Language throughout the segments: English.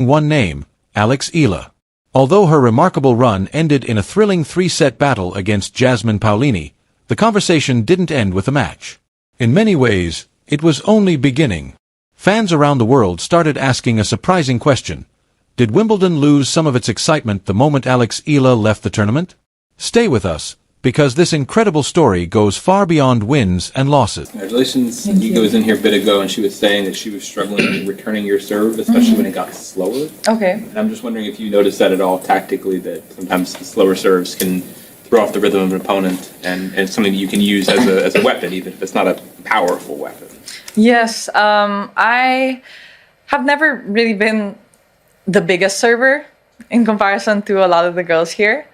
One name, Alex Eala. Although her remarkable run ended in a thrilling 3-set battle against Jasmine Paolini, the conversation didn't end with the match. In many ways, it was only beginning. Fans around the world started asking a surprising question. Did Wimbledon lose some of its excitement the moment Alex Eala left the tournament? Stay with us, because this incredible story goes far beyond wins and losses. Congratulations. Nika was in here a bit ago and she was saying that she was struggling returning your serve, especially when it got slower. Okay. And I'm just wondering if you noticed that at all tactically, that sometimes the slower serves can throw off the rhythm of an opponent, and it's something that you can use as a weapon, even if it's not a powerful weapon. Yes, I have never really been the biggest server in comparison to a lot of the girls here.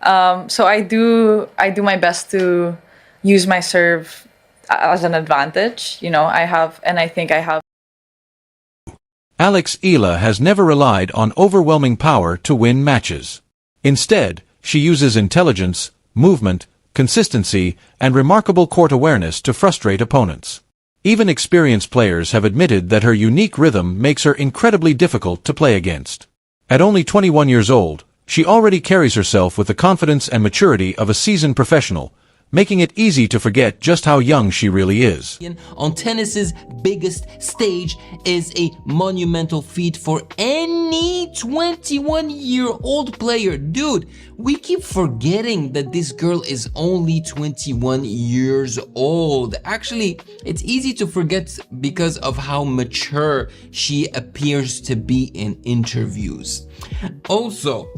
So I do my best to use my serve as an advantage. You know, I think I have. Alex Eala has never relied on overwhelming power to win matches. Instead, she uses intelligence, movement, consistency, and remarkable court awareness to frustrate opponents. Even experienced players have admitted that her unique rhythm makes her incredibly difficult to play against. At only 21 years old, she already carries herself with the confidence and maturity of a seasoned professional, making it easy to forget just how young she really is. On tennis's biggest stage is a monumental feat for any 21-year-old player. Dude, we keep forgetting that this girl is only 21 years old. Actually, it's easy to forget because of how mature she appears to be in interviews. Also,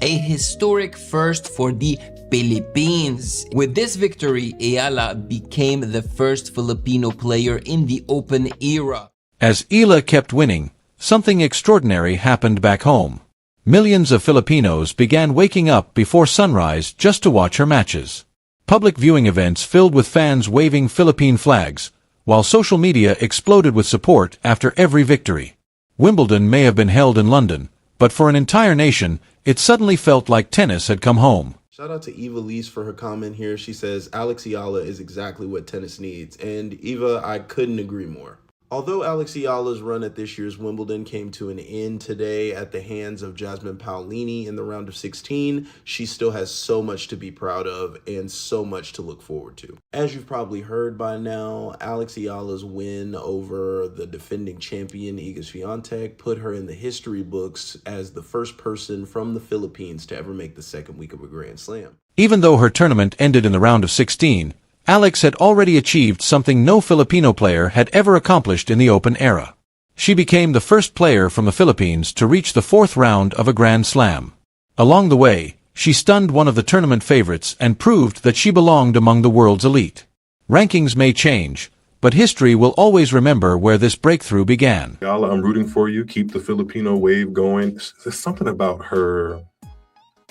a historic first for the Philippines. With this victory, Eala became the first Filipino player in the Open era. As Eala kept winning, something extraordinary happened back home. Millions of Filipinos began waking up before sunrise just to watch her matches. Public viewing events filled with fans waving Philippine flags, while social media exploded with support after every victory. Wimbledon may have been held in London, but for an entire nation, it suddenly felt like tennis had come home. Shout out to Eva Lees for her comment here. She says, Alex Eala is exactly what tennis needs. And Eva, I couldn't agree more. Although Alex Eala's run at this year's Wimbledon came to an end today at the hands of Jasmine Paolini in the round of 16, she still has so much to be proud of and so much to look forward to. As you've probably heard by now, Alex Eala's win over the defending champion Iga Swiatek put her in the history books as the first person from the Philippines to ever make the second week of a Grand Slam. Even though her tournament ended in the round of 16, Alex had already achieved something no Filipino player had ever accomplished in the Open era. She became the first player from the Philippines to reach the 4th round of a Grand Slam. Along the way, she stunned one of the tournament favorites and proved that she belonged among the world's elite. Rankings may change, but history will always remember where this breakthrough began. Eala, I'm rooting for you. Keep the Filipino wave going. There's something about her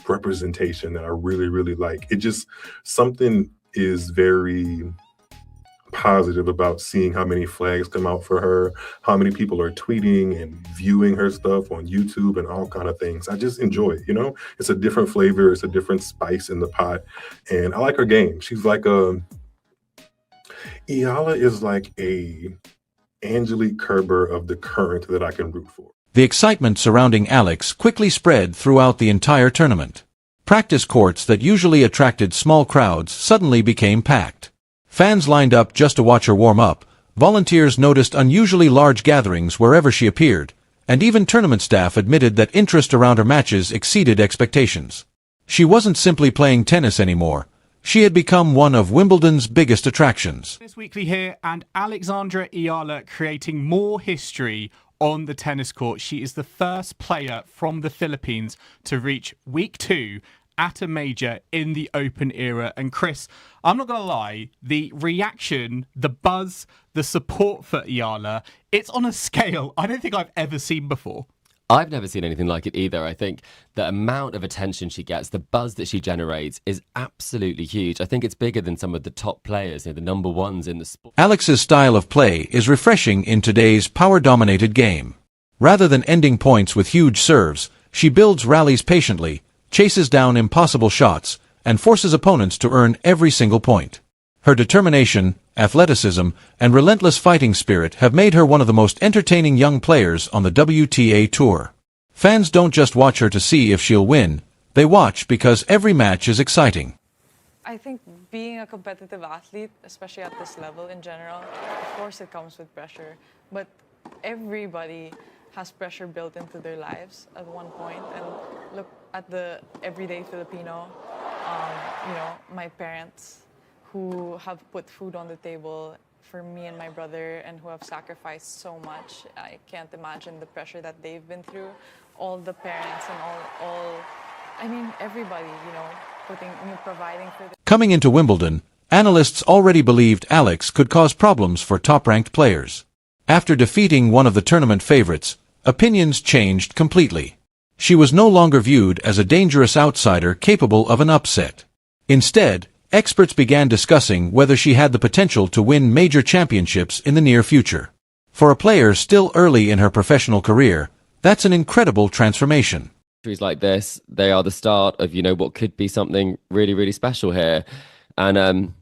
representation that I really, really like. It just, something is very positive about seeing how many flags come out for her, how many people are tweeting and viewing her stuff on YouTube and all kind of things. I just enjoy it, you know? It's a different flavor, it's a different spice in the pot, and I like her game. She's like Eala is like a Angelique Kerber of the current that I can root for. The excitement surrounding Alex quickly spread throughout the entire tournament. Practice courts that usually attracted small crowds suddenly became packed. Fans lined up just to watch her warm up, volunteers noticed unusually large gatherings wherever she appeared, and even tournament staff admitted that interest around her matches exceeded expectations. She wasn't simply playing tennis anymore. She had become one of Wimbledon's biggest attractions. This weekly here, and Alexandra Eala creating more history on the tennis court. She is the first player from the Philippines to reach week 2 at a major in the Open era. And Chris, I'm not going to lie, the reaction, the buzz, the support for Eala, it's on a scale I don't think I've ever seen before. I've never seen anything like it either. I think the amount of attention she gets, the buzz that she generates is absolutely huge. I think it's bigger than some of the top players, the number ones in the sport. Alex's style of play is refreshing in today's power-dominated game. Rather than ending points with huge serves, she builds rallies patiently, chases down impossible shots, and forces opponents to earn every single point. Her determination, athleticism, and relentless fighting spirit have made her one of the most entertaining young players on the WTA Tour. Fans don't just watch her to see if she'll win, they watch because every match is exciting. I think being a competitive athlete, especially at this level in general, of course it comes with pressure, but everybody has pressure built into their lives at one point. And look at the everyday Filipino, my parents who have put food on the table for me and my brother and who have sacrificed so much. I can't imagine the pressure that they've been through. All the parents and everybody, providing for them. Coming into Wimbledon, analysts already believed Alex could cause problems for top-ranked players. After defeating one of the tournament favorites, opinions changed completely. She was no longer viewed as a dangerous outsider capable of an upset. Instead, experts began discussing whether she had the potential to win major championships in the near future. For a player still early in her professional career, that's an incredible transformation. Victories like this, they are the start of, what could be something really, really special here. And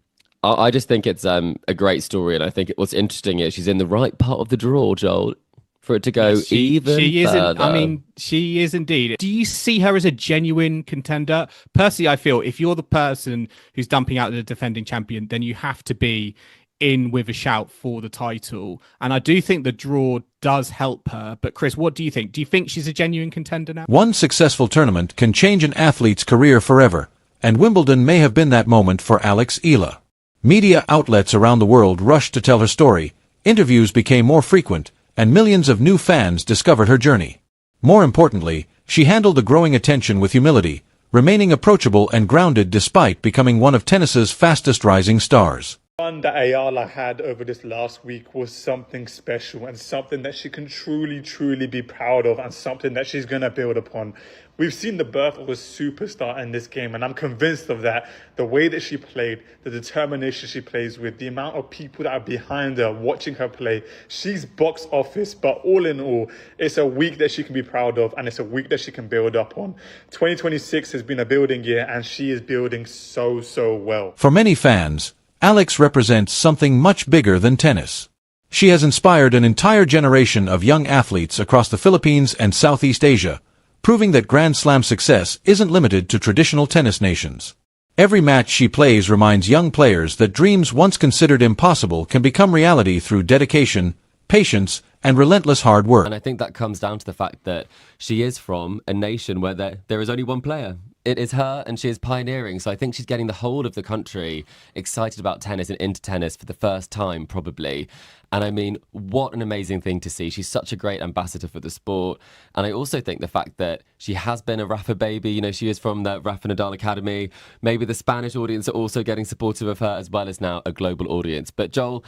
I just think it's a great story. And I think what's interesting is she's in the right part of the draw, Joel, for it to go even further. She is indeed. Do you see her as a genuine contender? Personally, I feel if you're the person who's dumping out the defending champion, then you have to be in with a shout for the title. And I do think the draw does help her. But Chris, what do you think? Do you think she's a genuine contender now? One successful tournament can change an athlete's career forever, and Wimbledon may have been that moment for Alex Eala. Media outlets around the world rushed to tell her story, interviews became more frequent, and millions of new fans discovered her journey. More importantly, she handled the growing attention with humility, remaining approachable and grounded despite becoming one of tennis's fastest rising stars. The run that Eala had over this last week was something special and something that she can truly be proud of and something that she's going to build upon. We've seen the birth of a superstar in this game, and I'm convinced of that. The way that she played, the determination she plays with, the amount of people that are behind her watching her play. She's box office, but all in all, it's a week that she can be proud of, and it's a week that she can build up on. 2026 has been a building year, and she is building so well. For many fans, Alex represents something much bigger than tennis. She has inspired an entire generation of young athletes across the Philippines and Southeast Asia, proving that Grand Slam success isn't limited to traditional tennis nations. Every match she plays reminds young players that dreams once considered impossible can become reality through dedication, patience, and relentless hard work. And I think that comes down to the fact that she is from a nation where there is only one player. It is her, and she is pioneering. So I think she's getting the whole of the country excited about tennis and into tennis for the first time, probably. And I mean, what an amazing thing to see. She's such a great ambassador for the sport. And I also think the fact that she has been a Rafa baby, she is from the Rafa Nadal Academy. Maybe the Spanish audience are also getting supportive of her, as well as now a global audience. But Joel,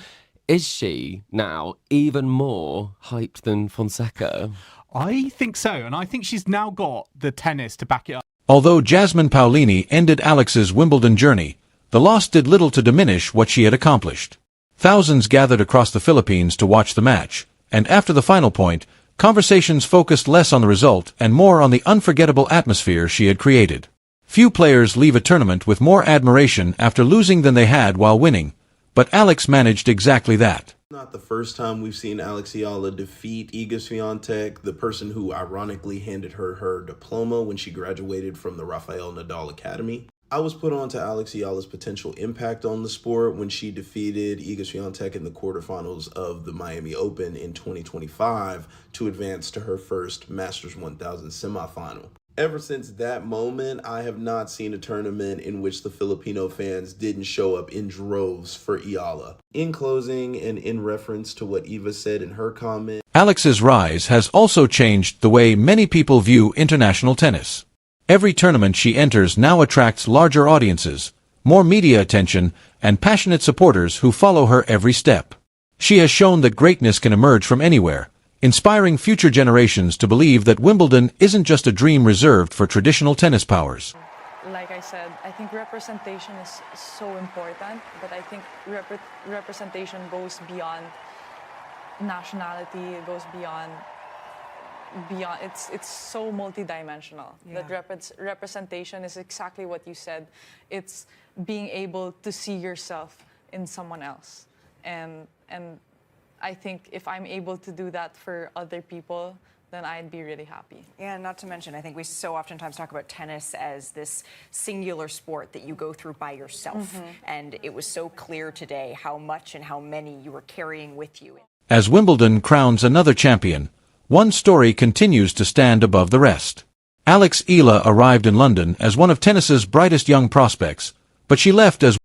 is she now even more hyped than Fonseca? I think so. And I think she's now got the tennis to back it up. Although Jasmine Paolini ended Alex's Wimbledon journey, the loss did little to diminish what she had accomplished. Thousands gathered across the Philippines to watch the match, and after the final point, conversations focused less on the result and more on the unforgettable atmosphere she had created. Few players leave a tournament with more admiration after losing than they had while winning, but Alex managed exactly that. Not the first time we've seen Alex Eala defeat Iga Swiatek, the person who ironically handed her diploma when she graduated from the Rafael Nadal Academy. I was put on to Alex Eala's potential impact on the sport when she defeated Iga Swiatek in the quarterfinals of the Miami Open in 2025 to advance to her first Masters 1000 semifinal. Ever since that moment, I have not seen a tournament in which the Filipino fans didn't show up in droves for Eala. In closing, and in reference to what Eva said in her comment, Alex's rise has also changed the way many people view international tennis. Every tournament she enters now attracts larger audiences, more media attention, and passionate supporters who follow her every step. She has shown that greatness can emerge from anywhere, inspiring future generations to believe that Wimbledon isn't just a dream reserved for traditional tennis powers. Like I said, I think representation is so important, but I think representation goes beyond nationality, it goes beyond it's so multidimensional. Yeah. That representation is exactly what you said. It's being able to see yourself in someone else. And I think if I'm able to do that for other people, then I'd be really happy. Yeah, not to mention, I think we so oftentimes talk about tennis as this singular sport that you go through by yourself. And it was so clear today how much and how many you were carrying with you. As Wimbledon crowns another champion, one story continues to stand above the rest. Alex Eala arrived in London as one of tennis's brightest young prospects, but she left as